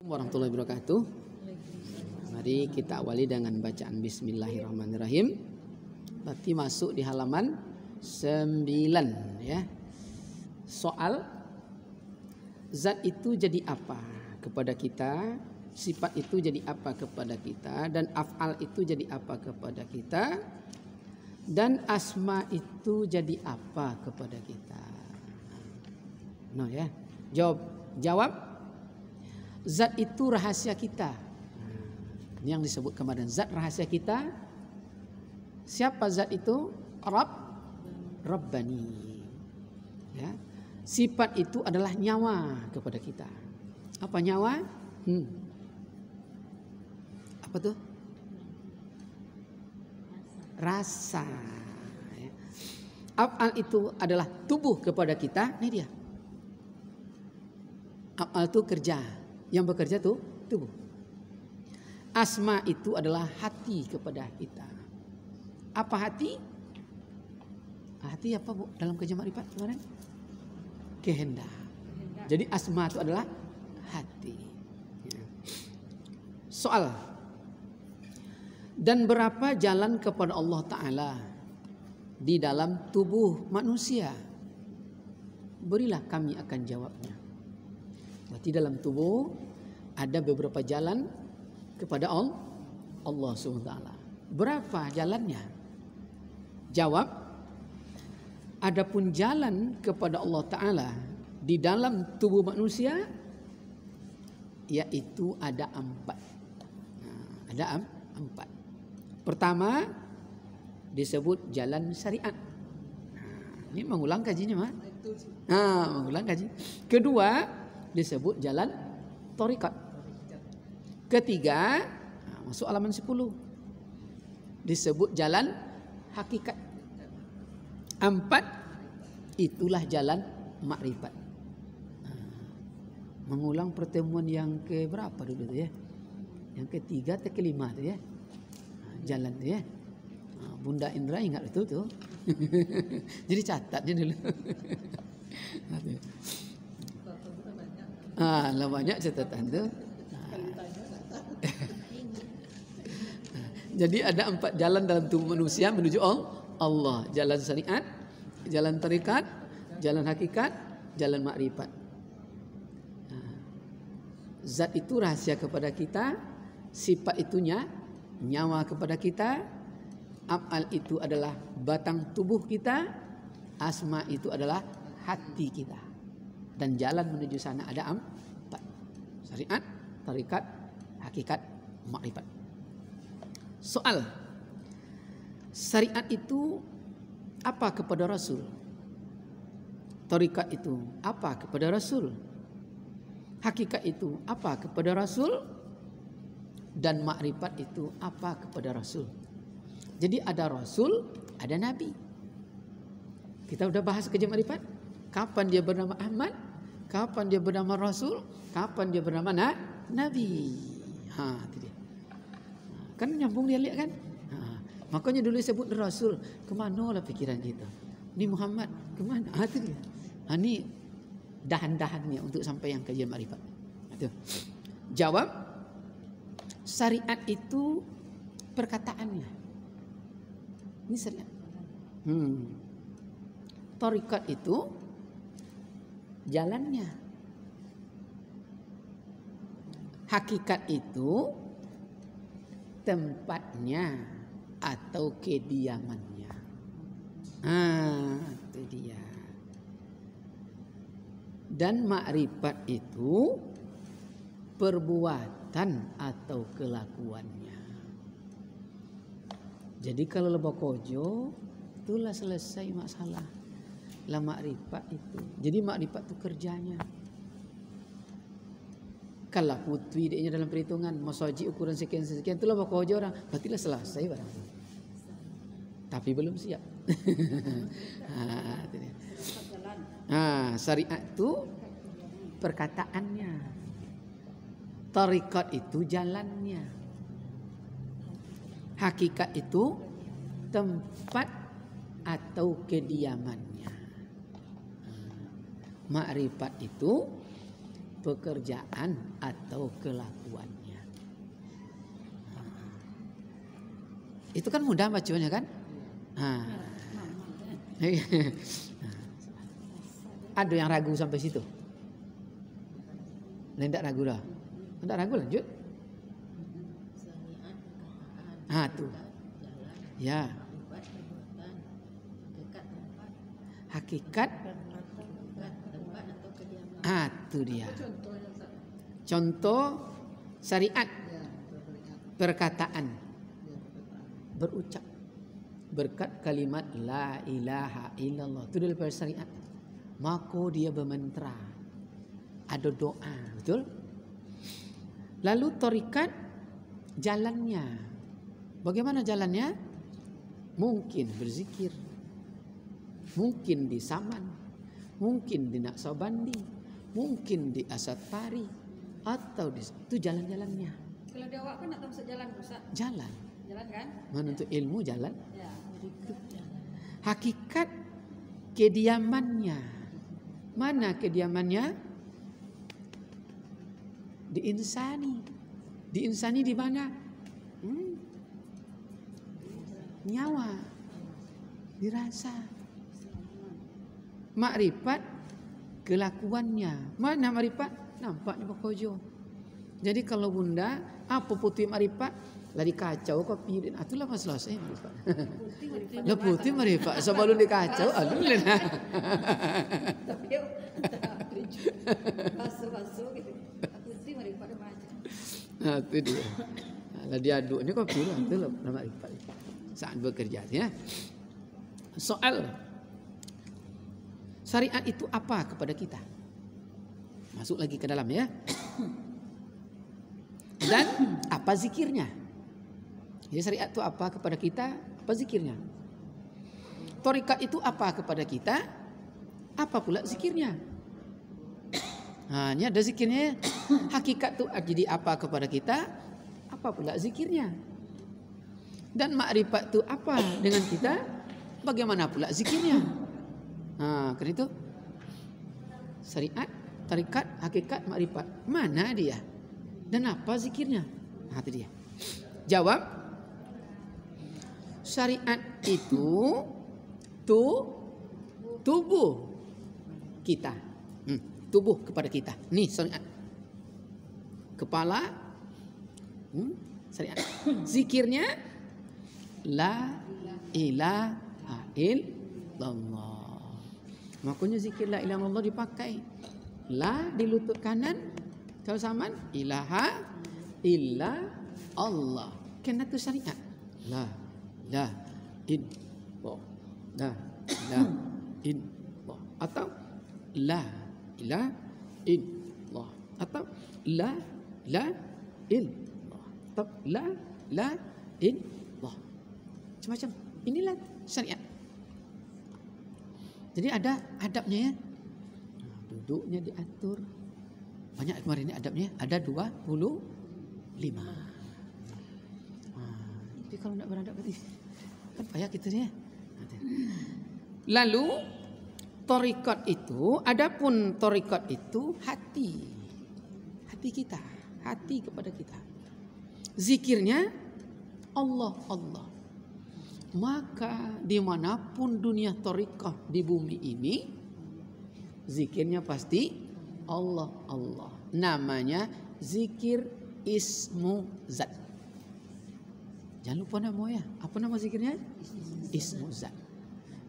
Warahmatullahi wabarakatuh. Mari kita awali dengan bacaan Bismillahirrahmanirrahim. Berarti masuk di halaman 9 ya. Soal zat itu jadi apa kepada kita, sifat itu jadi apa kepada kita, dan af'al itu jadi apa kepada kita, dan asma itu jadi apa kepada kita. No ya. Jawab. Zat itu rahasia kita. Ini yang disebut kemarin, zat rahasia kita. Siapa zat itu? Rabbani. Ya. Sifat itu adalah nyawa kepada kita. Apa nyawa? Apa tuh? Rasa. Af'al itu adalah tubuh kepada kita. Ini dia. Af'al itu kerja. Yang bekerja tuh tubuh. Asma itu adalah hati kepada kita. Apa hati? Hati apa Bu dalam kerja makrifat kemarin? Kehendak. Jadi asma itu adalah hati. Soal. Dan berapa jalan kepada Allah Ta'ala di dalam tubuh manusia? Berilah kami akan jawabnya. Berarti dalam tubuh ada beberapa jalan kepada Allah SWT. Berapa jalannya? Jawab. Adapun jalan kepada Allah Ta'ala di dalam tubuh manusia, yaitu ada 4. Ada 4. Pertama disebut jalan syariat. Ini mengulang kajinya, Mak. Mengulang kaji. Kedua disebut jalan thariqat. Ketiga, masuk halaman 10. Disebut jalan hakikat. 4, itulah jalan makrifat. Mengulang pertemuan yang ke berapa dulu tu ya? Yang ketiga atau kelima tu ya? Jalan tu ya. Bunda Indra ingat betul tu. Jadi catatnya dulu. Lah banyak catatan tu. Jadi ada 4 jalan dalam tubuh manusia menuju Allah. Jalan syariat, jalan tarikat, jalan hakikat, jalan makrifat. Zat itu rahasia kepada kita, sifat itunya nyawa kepada kita, af'al itu adalah batang tubuh kita, asma itu adalah hati kita. Dan jalan menuju sana ada 4. Syariat, tarikat, hakikat, makrifat. Soal. Syariat itu apa kepada Rasul? Tarikat itu apa kepada Rasul? Hakikat itu apa kepada Rasul? Dan makrifat itu apa kepada Rasul? Jadi ada Rasul, ada Nabi. Kita udah bahas kerja makrifat. Kapan dia bernama Ahmad? Kapan dia bernama Rasul? Kapan dia bernama Nabi? Itu dia. Kan nyambung dia lihat kan? Makanya dulu sebut Rasul. Kemana lah pikiran kita? Ni Muhammad. Kemana? Itu dia. Ini dahan-dahannya untuk sampai yang kajian makrifat. Itu. Jawab. Syariat itu perkataannya. Ini syariat. Tarikat itu jalannya. Hakikat itu tempatnya atau kediamannya. Itu dia. Dan makrifat itu perbuatan atau kelakuannya. Jadi kalau lebah kojo, itulah selesai masalah. Lah makrifat itu. Jadi makrifat itu kerjanya. Kalau putri dia dalam perhitungan masaji ukuran sekian itulah bakal orang, berarti lah selesai barang. Tapi belum siap. Syariat itu perkataannya. Tarikat itu jalannya. Hakikat itu tempat atau kediamannya. Makrifat itu pekerjaan atau kelakuannya. Itu kan mudah bacanya kan? Ada yang ragu sampai situ? Tidak ragu dah. Tidak ragu, lanjut. Tuh. Ya. Hakikat. Itu dia. Contoh syariat. Perkataan. Berucap. Berkat kalimat la ilaha illallah. Itu dari syariat. Maka dia bermantra. Ada doa. Betul? Lalu tarikat jalannya. Bagaimana jalannya? Mungkin berzikir. Mungkin di Saman. Mungkin di Naksabandi. Mungkin di Asad Tari. Atau itu jalan-jalannya. Kalau di awak kan nak masuk jalan Ustaz. Jalan. Jalan kan? Menuntut ilmu jalan. Ya, Hakikat kediamannya. Mana kediamannya? Di insani. Di insani di mana? Nyawa. Dirasa. Makrifat kelakuannya. Mana makrifat? Nampak di Pokojo. Jadi kalau bunda, apa putih makrifat? Lari kacau kopi. Itulah masalah saya makrifat. Lah putih makrifat. Sebelum dikacau, aduh lena. Tapi dia basuh gitu. Putih makrifat macam. Itu dia. Lah diaduk ni kopi lah. Itulah makrifat. Saat bekerja ya. Soal syariat itu apa kepada kita? Masuk lagi ke dalam ya. Dan apa zikirnya? Jadi syariat itu apa kepada kita? Apa zikirnya? Thariqat itu apa kepada kita? Apa pula zikirnya? Ini ada zikirnya. Hakikat itu jadi apa kepada kita? Apa pula zikirnya? Dan makrifat itu apa dengan kita? Bagaimana pula zikirnya? Karena itu syariat, tarikat, hakikat, makrifat. Mana dia? Dan apa zikirnya? Itu dia. Jawab. Syariat itu tubuh kita. Tubuh kepada kita. Nih syariat. Kepala. Syariat. Zikirnya la ilaha illallah. Makanya zikir la ilaha illallah dipakai. La di lutut kanan. Kalau Saman ilaha illa Allah. Kena tu syariat. La illallah. La illallah. Atau la ilaha illallah. Atau la illallah. Atau la illallah. Macam-macam. Inilah syariat. Jadi ada adabnya ya. Duduknya diatur. Banyak kemarin ini adabnya. Ada 25. Jadi kalau tidak beradab berarti kan payah kita ni ya. Lalu thariqat itu, adapun thariqat itu hati. Hati kita. Hati kepada kita. Zikirnya Allah. Maka dimanapun dunia thariqah di bumi ini, zikirnya pasti Allah. Namanya zikir ismu zat. Jangan lupa nama ya. Apa nama zikirnya? Ismu zat.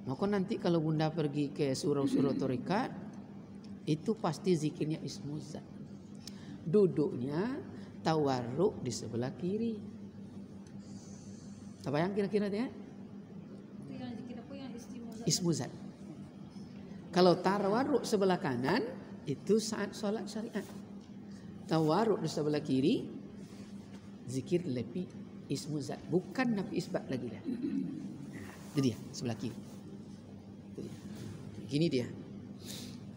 Maka nanti kalau bunda pergi ke surau-surau thariqat, itu pasti zikirnya ismu zat. Duduknya tawarruk di sebelah kiri. Apa yang kira-kira dia? Ismu zat. Kalau tawarruk sebelah kanan itu saat solat syariat. Tawarruk di sebelah kiri zikir lebih ismu zat, bukan nafi isbat lagi dah. Itu dia sebelah kiri. Gini dia.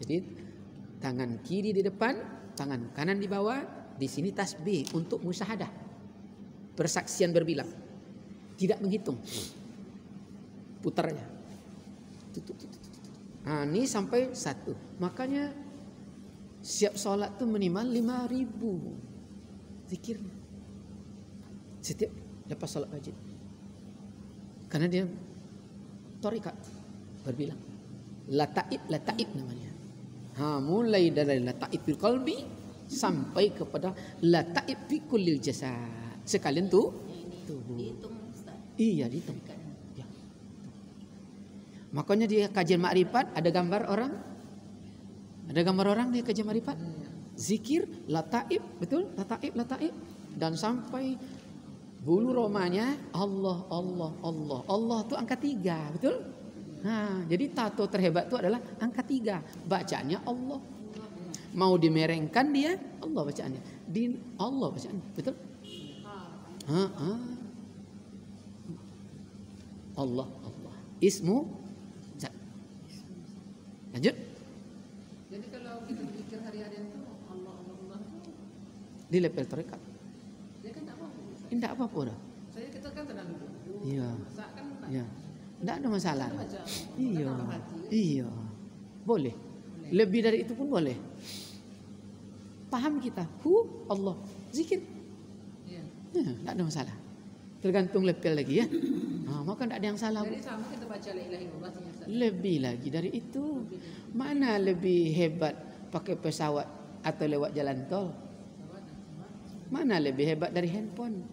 Jadi tangan kiri di depan, tangan kanan di bawah, di sini tasbih untuk musyahadah. Persaksian berbilang. Tidak menghitung. Putarnya. Ini sampai 1. Makanya Siap sholat tuh minimal 5.000 zikir. Setiap lepas sholat wajib. Karena dia torikat berbilang. Lataib namanya. Mulai dari lataib fil qalbi sampai kepada lataib fi kullil jasad. Sekalian tuh tubuh. Dihitung Ustaz. Iya, dihitung. Ya. Makanya di kajian makrifat ada gambar orang. Ada gambar orang di kajian makrifat. Zikir, lataib, betul? Lataib. Dan sampai bulu romanya Allah. Allah itu angka 3, betul? Nah, jadi tato terhebat itu adalah angka 3. Bacaannya Allah. Mau dimerengkan dia Allah bacaannya. Allah bacaannya, betul? Allah. Ismu zat. Lanjut. Jadi kalau kita berpikir hari-harian itu Allah Di level tarekat. dia kan tak apa-apa. Tidak apa-apa dah. Kita kan tenang dulu. Iya. Masak kan Iya. Tidak ada masalah. baca. Iya. Kan hati. Iya. Boleh. Lebih dari itu pun boleh. Paham kita. Allah. Zikir. Iya. Tidak ada masalah. Tergantung level lagi ya. Maka tidak ada yang salah. Jadi sama kita baca la ilaha illallah ternyata. Lebih lagi dari itu. Mana lebih hebat pakai pesawat atau lewat jalan tol? Mana lebih hebat dari handphone?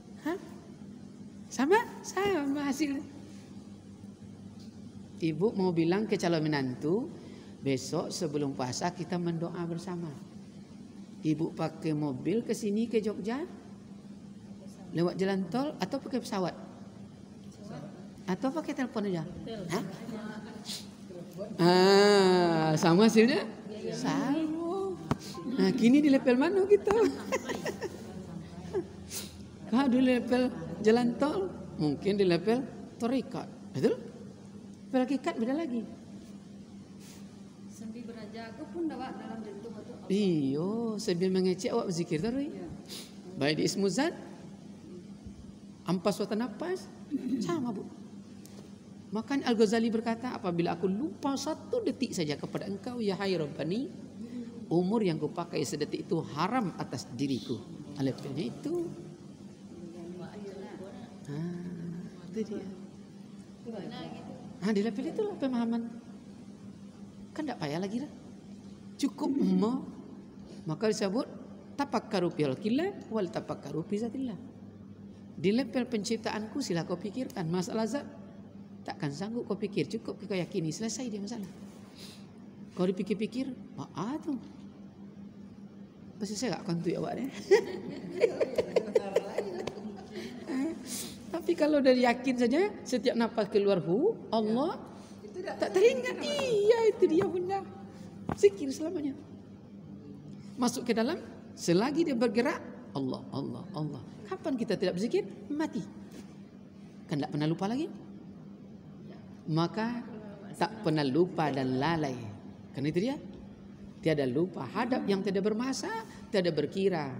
Sama hasil. Ibu mau bilang ke calon menantu, besok sebelum puasa kita mendoa bersama. Ibu pakai mobil ke sini ke Jogja, lewat jalan tol atau pakai pesawat? Atau pakai telepon aja? Sama hasilnya? Sama. Nah, kini di level mana kita? Kalau di level jalan tol, mungkin di level torikat, betul? Level hakikat beda lagi. Sambil berajaga pun dapat dalam jantung itu. Iyo, sambil mengecek awak berzikir terus. Baik di ismu zat, ampas wa nafas, sama bu. Makanya Al-Ghazali berkata, apabila aku lupa 1 detik saja kepada engkau ya hai Rabbani, umur yang kupakai sedetik itu haram atas diriku. Levelnya itu. Itu dia. Di level itulah pemahaman. Kan tidak payah lagi dah. Cukup maka disebut tafakkaru fil khalqillah wal tafakkaru fi zatillah. Di level penciptaanku sila kau pikirkan masalah zat. Takkan sanggup kau pikir, cukup kau yakini, selesai dia masalah. Kau dipikir-pikir, tuh. Pasti saya tak kontu awak ni. Tapi kalau dah yakin saja, setiap nafas keluar Allah, tak teringat. Iya, itu dia punya zikir selamanya. Masuk ke dalam, selagi dia bergerak, Allah. Kapan kita tidak berzikir? Mati. Kan tak pernah lupa lagi? Maka tak pernah lupa dan lalai. Karena itu dia. Tiada lupa. Hadap yang tidak bermasa, tiada berkira.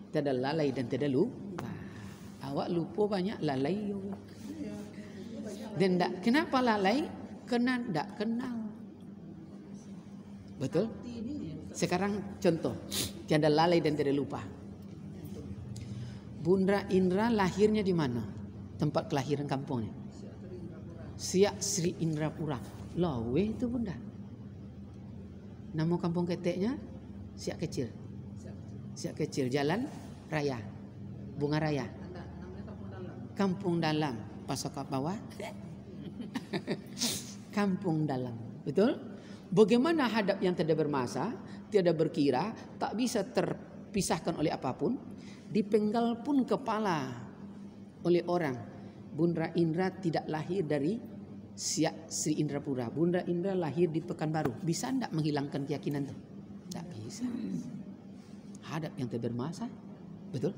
Tiada lalai dan tiada lupa. Awak lupa banyak, lalai. Dan kenapa lalai? Karena tak kenal. Betul? Sekarang contoh. Tiada lalai dan tiada lupa. Bunda Indra lahirnya di mana? Tempat kelahiran kampungnya. Siak Sri Indrapura. Lawe itu bunda. Nama kampung keteknya Siak Kecil. Siak Kecil. Jalan Raya. Bunga Raya. Kampung Dalam. Pasok bawah. Kampung Dalam. Betul? Bagaimana hadap yang tidak bermasa, tiada berkira, tak bisa terpisahkan oleh apapun, dipenggal pun kepala oleh orang. Bunda Indra tidak lahir dari Siak Sri Indrapura. Bunda Indra lahir di Pekanbaru. Bisa tidak menghilangkan keyakinan itu? Tak bisa. Hadap yang tidak bermasa. Betul?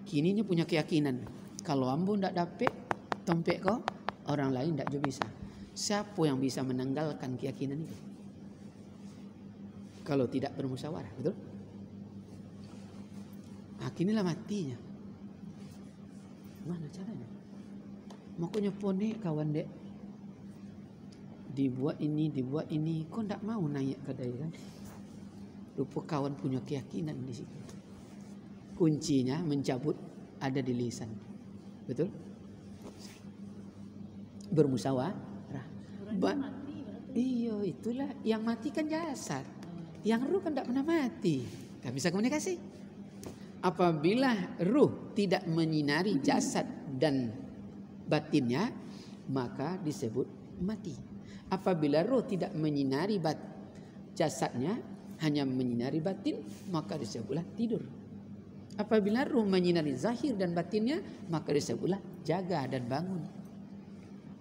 Kininya punya keyakinan. Kalau ambo tidak dapat tompek kau, orang lain tidak juga bisa. Siapa yang bisa menanggalkan keyakinan itu? Kalau tidak bermusyawarah, betul? Kinilah matinya. Mana caranya? Makanya ponek kawan dek. Dibuat ini. Kau tak mau naik kedai kan? Rupa kawan punya keyakinan di situ. Kuncinya mencabut ada di lisan. Betul? Bermusyawarah. Iya, itulah yang mati kan jasad. Yang ruh kan tidak pernah mati. Gak bisa komunikasi. Apabila ruh tidak menyinari jasad dan batinnya, maka disebut mati. Apabila ruh tidak menyinari jasadnya, hanya menyinari batin, maka disebutlah tidur. Apabila ruh menyinari zahir dan batinnya, maka disebutlah jaga dan bangun.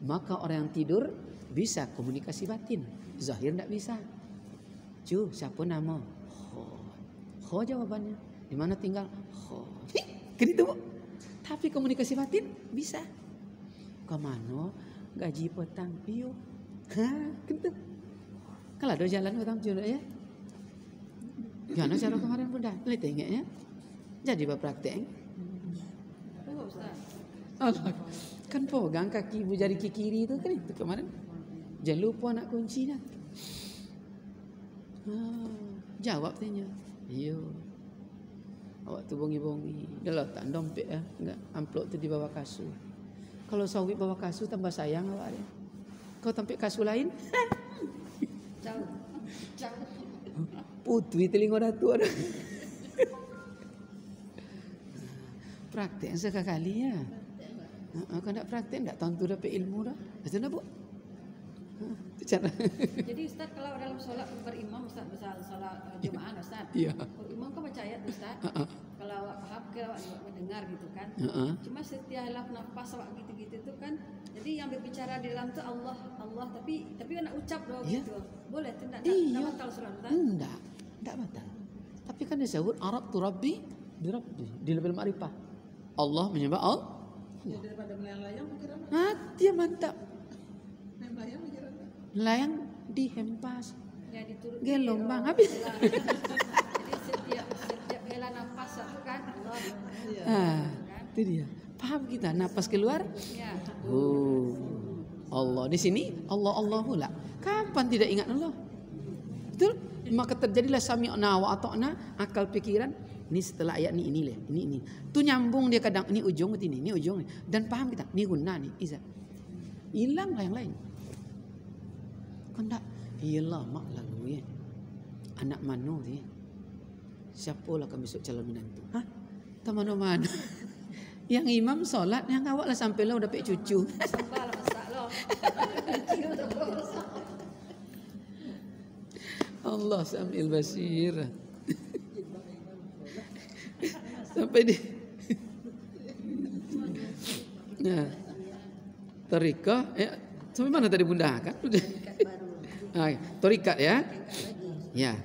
Maka orang yang tidur bisa komunikasi batin, zahir tidak bisa. Siapa nama? Ho jawabannya. Di mana tinggal? Ho. Kan itu. Tapi komunikasi batin bisa. Kemana? Gaji petang. Iyo. Gitu. Kalau ada jalan petang juga ya. Gimana cara kemarin pun dah. Lihat tengoknya. Jadi berpraktek. Allah. Kan pegang kaki ibu jari kiri itu kan itu kemarin. Jangan lupa nak kuncinya. Jawab tanya. Iyo. Awak tu bongi-bongi. Dia letak dompet ya. Enggak, amplop tu di bawah kasur. Kalau sawit bawah kasur tambah sayang awak dia. Kau tampik kasur lain? Jauh. Putui telinga datuk ada. Praktek sekali ya. Kalau tak praktek tak tentu dapat ilmu dah. Macam mana bu? Itu cara. Jadi Ustaz kalau dalam solat berimam Ustaz solat Jumaat Ustaz. Iya. Berimam kan baca ayat Ustaz. Kalau awak paham kalau awak mendengar gitu kan. Cuma setiap nafas awak gitu-gitu itu kan. Jadi yang berbicara di dalam tu Allah tapi nak ucap doa gitu. Boleh tidak batal solat Ustaz? Enggak batal. Tapi kan disebut Arab tu Rabbi di level ma'rifah. Allah menyembah Allah. Ya, daripada melayang pikiran. Dia mantap. Melayang pikiran. Melayang dihempas. Ya diturut. Gelombang habis. Jadi setiap hela nafas itu kan Allah. Itu dia. Paham kita nafas keluar? Ya. Allah di sini Allah pula. Kapan tidak ingat Allah? Betul? Maka terjadilah sami'na wa ata'na, akal pikiran. Ini setelah ayat ini. Tu nyambung dia kadang ini ujung ini ujung dan paham kita. Ini guna nih izat. Hilang lah yang lain. Kan tak? Iyalah mak lagu ya. Anak mano dia. Siapa lah kami besok calon menantu? Tak mana-mana. Yang imam solat, yang awak lah sampai lah udah dapat cucu. Sembah lah masak lah. Allah samil basir. Sampai di nah, Torikah ya, sampai mana tadi bunda kan? Torikat ya. Ya.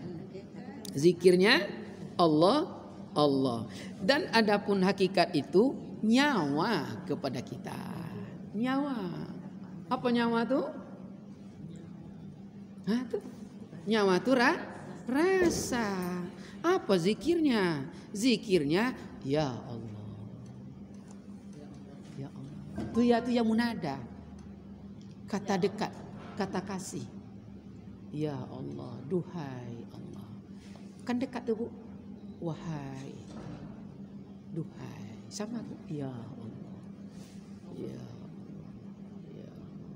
Zikirnya Allah. Dan adapun hakikat itu nyawa kepada kita. Nyawa. Apa nyawa tuh? Tuh. Nyawa tuh rasa. Apa zikirnya? Zikirnya ya Allah. Ya Allah. Itu yang munada. Kata dekat, kata kasih. Ya Allah, duhai Allah. Kan dekat tuh Bu. Wahai. Duhai. Sama tuh. Ya Allah. Ya Allah. Ya Allah.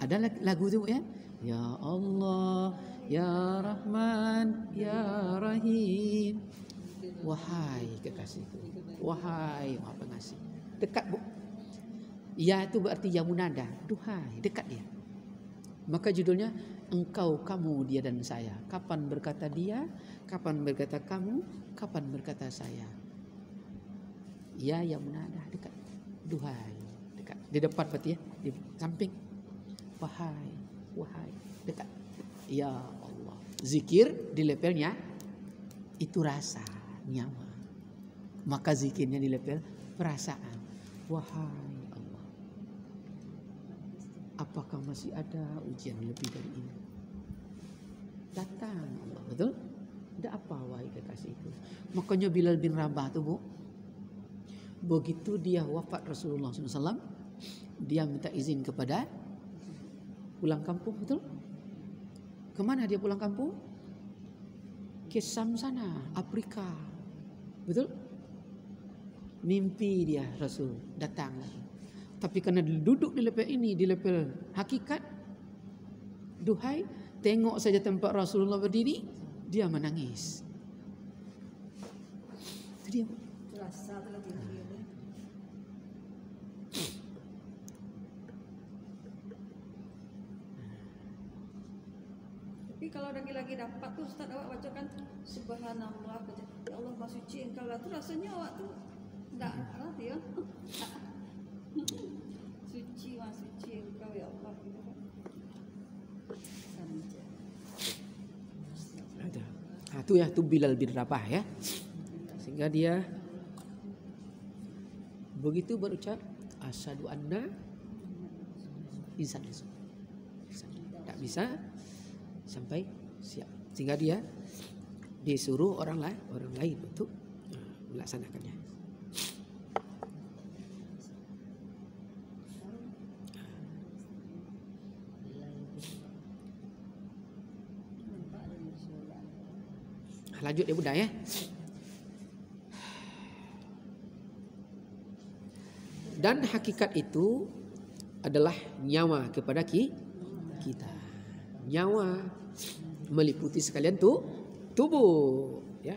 Ada lagu tuh ya? Ya Allah, Ya Rahman, Ya Rahim. Wahai kekasihku, wahai Maha Pengasih. Dekat Bu. Ya itu berarti ya munada, duhai, dekat dia. Maka judulnya engkau, kamu, dia dan saya. Kapan berkata dia, kapan berkata kamu, kapan berkata saya. Ya munada, dekat. Duhai, dekat. Di depan berarti ya, di samping. Wahai, dekat. Ya Allah. Zikir di levelnya itu rasa, nyawa. Maka zikirnya di level perasaan. Wahai Allah, apakah masih ada ujian lebih dari ini? Datang Allah, betul? Ada apa wahai kekasihku? Makanya Bilal bin Rabah tuh Bu, begitu dia wafat Rasulullah SAW, dia minta izin kepada pulang kampung, betul? Kemana dia pulang kampung? Ke Sam sana, Afrika. Betul? Mimpi dia Rasul datang lagi. Tapi karena duduk di level ini, di level hakikat, duhai, tengok saja tempat Rasulullah berdiri, dia menangis. Itu dia. Rasa terlebih lagi. Tapi kalau lagi dapat tuh Ustaz, awak bacakan Subhanallah, baca ya Allah Maha Suci Engkau lah, tuh rasanya awak tuh enggak arti ya. Suci Maha Suci Engkau ya Allah gitu kan. Ada. Nah, itu ya, itu Bilal bin Rabah ya. Sehingga dia begitu berucap asyhadu anna insan. Tak bisa sampai siap. Sehingga dia disuruh orang lain untuk melaksanakannya. Lanjut ya Bunda ya. Dan hakikat itu adalah nyawa kepada kita. Nyawa meliputi sekalian tubuh ya.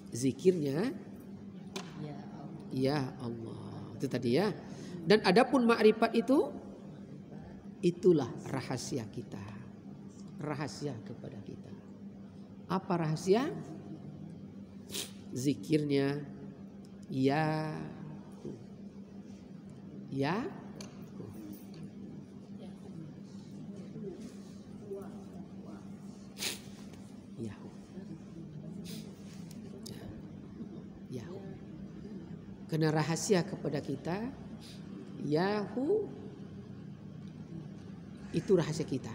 Zikirnya ya Allah. Itu tadi ya. Dan adapun makrifat itu itulah rahasia kita. Rahasia kepada kita. Apa rahasia? Zikirnya ya Karena rahasia kepada kita, Yahu itu rahasia kita.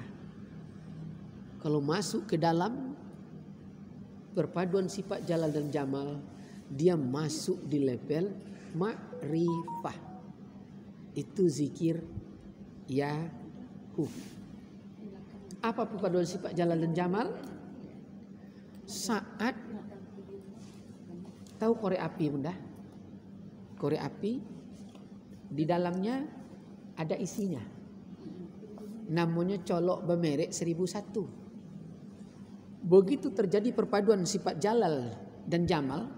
Kalau masuk ke dalam perpaduan sifat jalal dan jamal, dia masuk di level ma'rifah. Itu zikir Yahu. Apa perpaduan sifat jalal dan jamal? Saat tahu korek api Bunda? Korek api di dalamnya ada isinya. Namanya colok bemerek 1001. Begitu terjadi perpaduan sifat jalal dan jamal.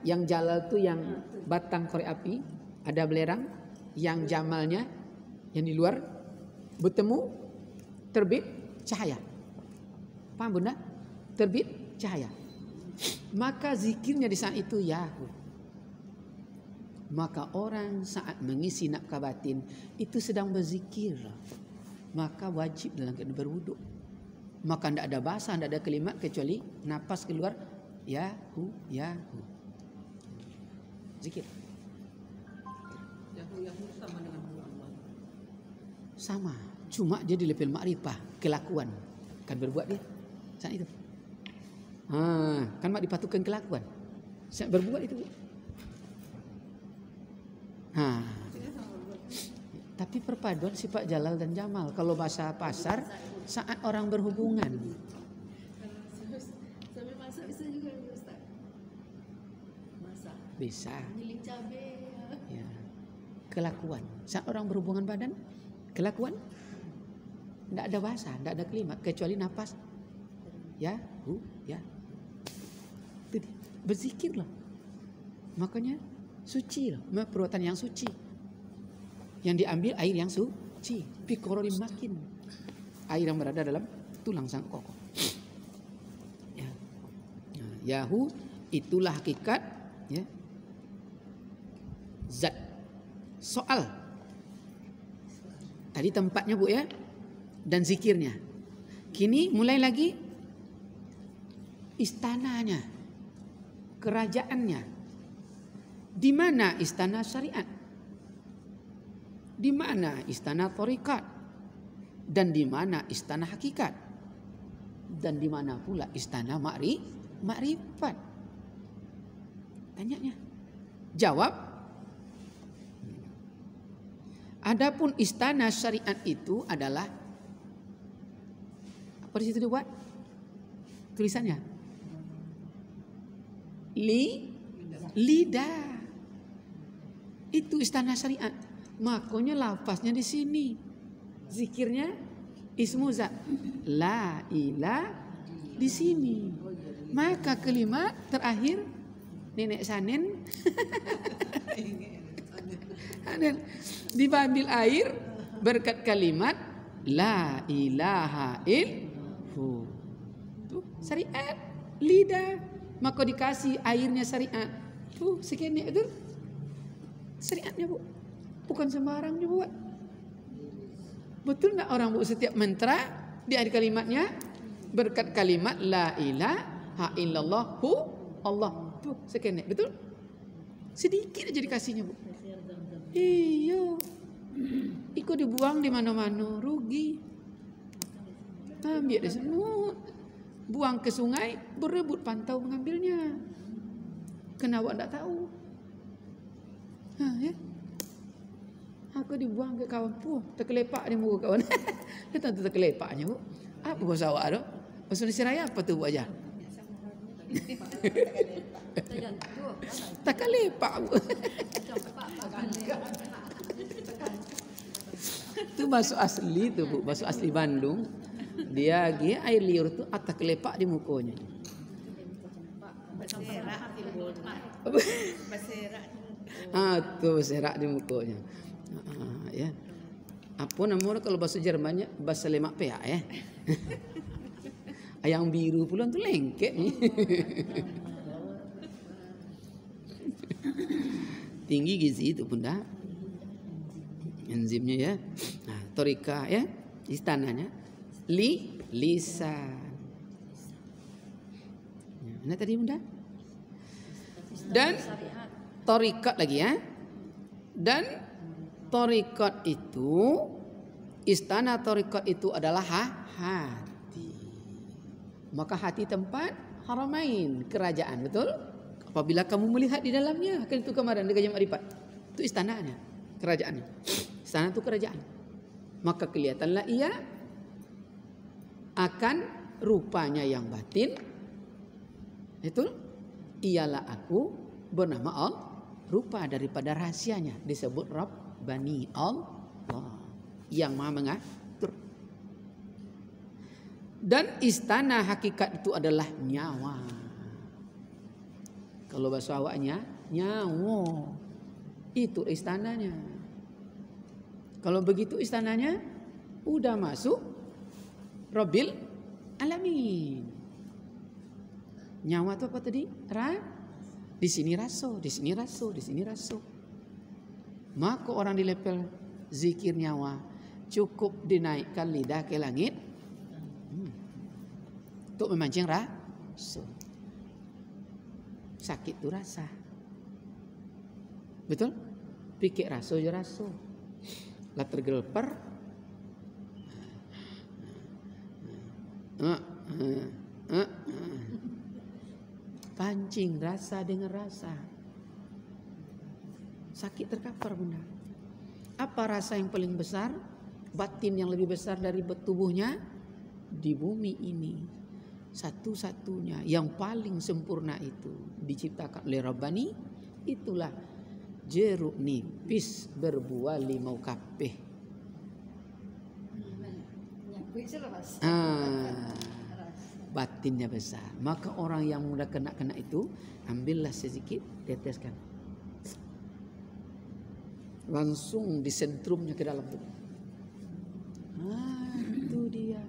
Yang jalal itu yang batang korek api, ada belerang. Yang jamalnya yang di luar bertemu, terbit cahaya. Paham Bunda? Terbit cahaya. Maka zikirnya di saat itu Yahu. Maka orang saat mengisi nafkah batin itu sedang berzikir. Maka wajib dalam keadaan berwuduk. Maka tidak ada bahasa, tidak ada kalimat kecuali napas keluar Yahu, Yahu. Zikir. Yahu sama dengan Allah. Sama, cuma dia di level makrifah, kelakuan. Kan berbuat dia saat itu. Kan mak dipatukan kelakuan. Saat berbuat itu. Tapi perpaduan sifat jalal dan jamal. Kalau bahasa pasar, saat orang berhubungan. Sambil masak bisa juga Ustaz. Masak. Bisa. Giling cabai. Ya. Kelakuan. Saat orang berhubungan badan, kelakuan. Tidak ada bahasa, tidak ada kalimat kecuali napas. Yahu, ya. Berzikir loh. Makanya suci loh, perbuatan yang suci. Yang diambil air yang suci, pikororin makin. Air yang berada dalam tulang sang kokoh. Ya. Yahu itulah hakikat ya. Zat. Soal. Tadi tempatnya Bu ya. Dan zikirnya. Kini mulai lagi istananya. Kerajaannya. Di mana istana syariat? Di mana istana thariqat? Dan di mana istana hakikat? Dan di mana pula istana makrifat? Tanyanya. Jawab. Adapun istana syariat itu adalah apa Apa di situ dibuat? Tulisannya. Lidah. Itu istana syariat. Makanya lafaznya di sini. Zikirnya ismu zat. La ilah di sini. Maka kalimat terakhir nenek Sanen diambil air berkat kalimat la ilaha illallah. Tuh syariat lidah. Maka dikasih airnya syariat. Tuh sekian itu syariatnya Bu. Bukan sembarangnya buat. Betul nggak orang Bu setiap mantra di akhir kalimatnya berkat kalimat la ilaha illallah hu Allah. Tuh sekian betul? Sedikit aja dikasihnya Bu. Iya. Ikut dibuang di mana-mana rugi. Ambil deh semut. Buang ke sungai berebut pantau mengambilnya. Kenapa enggak tahu? Ya. Aku dibuang ke kawan pun terkelepak di muka kawan. Dia tentu terkelepaknya Bu. Apa bahasa awak tu? Bahasa Indonesia Raya apa tu Bu aja? Terkelepak Bu. Itu bahasa asli tu Bu, bahasa asli Bandung. Dia lagi air liur tu atas kelepak di mukanya. Tu beserak di mukanya. Ya. Apa namanya kalau bahasa Jermannya bahasa lemak peak ya. Ayam biru pula tu lengket ni. Tinggi gizi itu Bunda. Enzimnya ya. Nah, torika ya, istananya lisan. Mana tadi Bunda? Dan torikat lagi ya. Dan torikat itu, istana torikat itu adalah hati. Maka hati tempat haramain, kerajaan, betul? Apabila kamu melihat di dalamnya, kan itu kemarin di Gajah Ma'rifat. Itu istananya, kerajaannya. Istana itu kerajaan. Maka kelihatanlah ia akan rupanya yang batin. Itu ialah aku bernama Allah. Rupa daripada rahasianya disebut Rabbani Allah yang maha mengatur. Dan istana hakikat itu adalah nyawa. Kalau bahasa awaknya nyawa. Itu istananya. Kalau begitu istananya udah masuk Rabbil Alamin. Nyawa itu apa tadi? Di sini raso, di sini raso, di sini raso. Maka orang di level zikir nyawa cukup dinaikkan lidah ke langit untuk memancing raso. Sakit itu rasa. Betul? Pikir raso je raso. Lah tergelper. Pancing rasa dengan rasa. Sakit terkapar Bunda. Apa rasa yang paling besar? Batin yang lebih besar dari tubuhnya? Di bumi ini. Satu-satunya yang paling sempurna itu diciptakan oleh Rabbani. Itulah jeruk nipis berbuah limau kapeh. Batinnya besar. Maka orang yang mudah kena itu ambillah sedikit, teteskan. Langsung di sentrumnya ke dalam tubuh. Itu dia.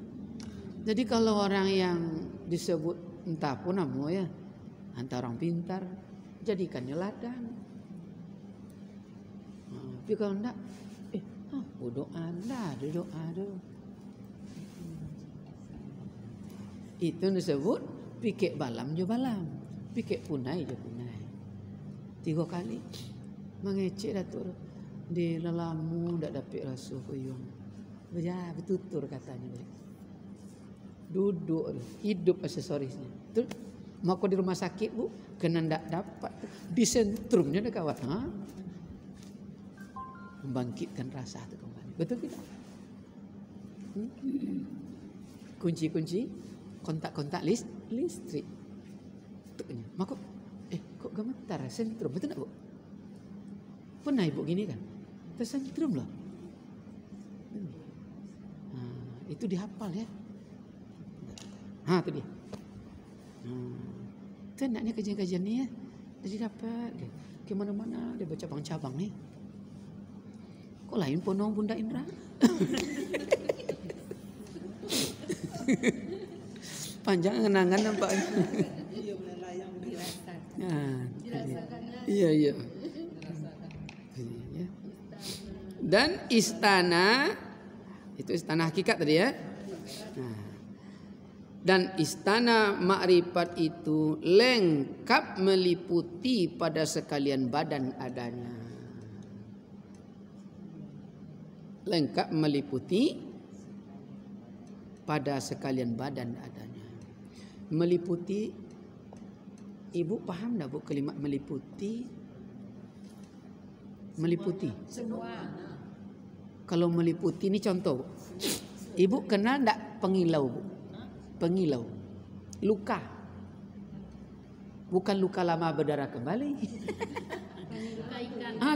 Jadi kalau orang yang disebut entah apa namanya ya, antara orang pintar, jadikannya ladang. Tapi kalau enggak, bodoh anda, doa do. Itu disebut pikir balam je balam, pikir punai je punai. 3 kali mengecek Datuk di lelamu ndak dapat rasa koyong. Ya betutur katanya. Duduk hidup aksesorisnya. Betul? Maka di rumah sakit Bu kena ndak dapat di sentrumnya dah kawan. Membangkitkan rasa itu kembali. Betul tidak? kunci-kunci kontak-kontak listrik. Maka kok gemetar sentrum, betul tak Bu? Pernah Ibu gini kan? Tersentrum loh. Itu dihafal ya. Itu dia. Itu enaknya kajian-kajian ni ya. Jadi dapat dia. Ke mana-mana dia baca cabang-cabang nih. Kok lain Ponong Bunda Indra? Panjang kenangan nampak. Iya. Dan istana itu istana hakikat tadi ya. Dan istana makrifat itu lengkap meliputi pada sekalian badan adanya. Lengkap meliputi pada sekalian badan adanya. Meliputi, Ibu paham tak Bu kalimat meliputi? Meliputi. Semua. Kalau meliputi ini contoh. Ibu kenal tak pengilau Bu? Pengilau. Luka. Bukan luka lama berdarah kembali.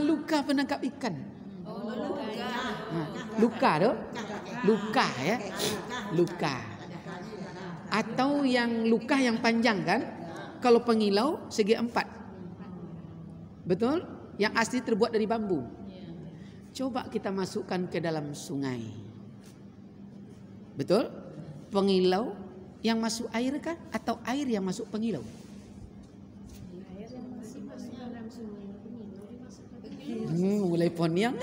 Luka penangkap ikan. Luka tu? Luka ya. Luka. Atau yang luka yang panjang kan? Kalau pengilau segi 4. Betul? Yang asli terbuat dari bambu. Coba kita masukkan ke dalam sungai. Betul? Pengilau yang masuk air kah? Atau air yang masuk pengilau? Mulai poniang.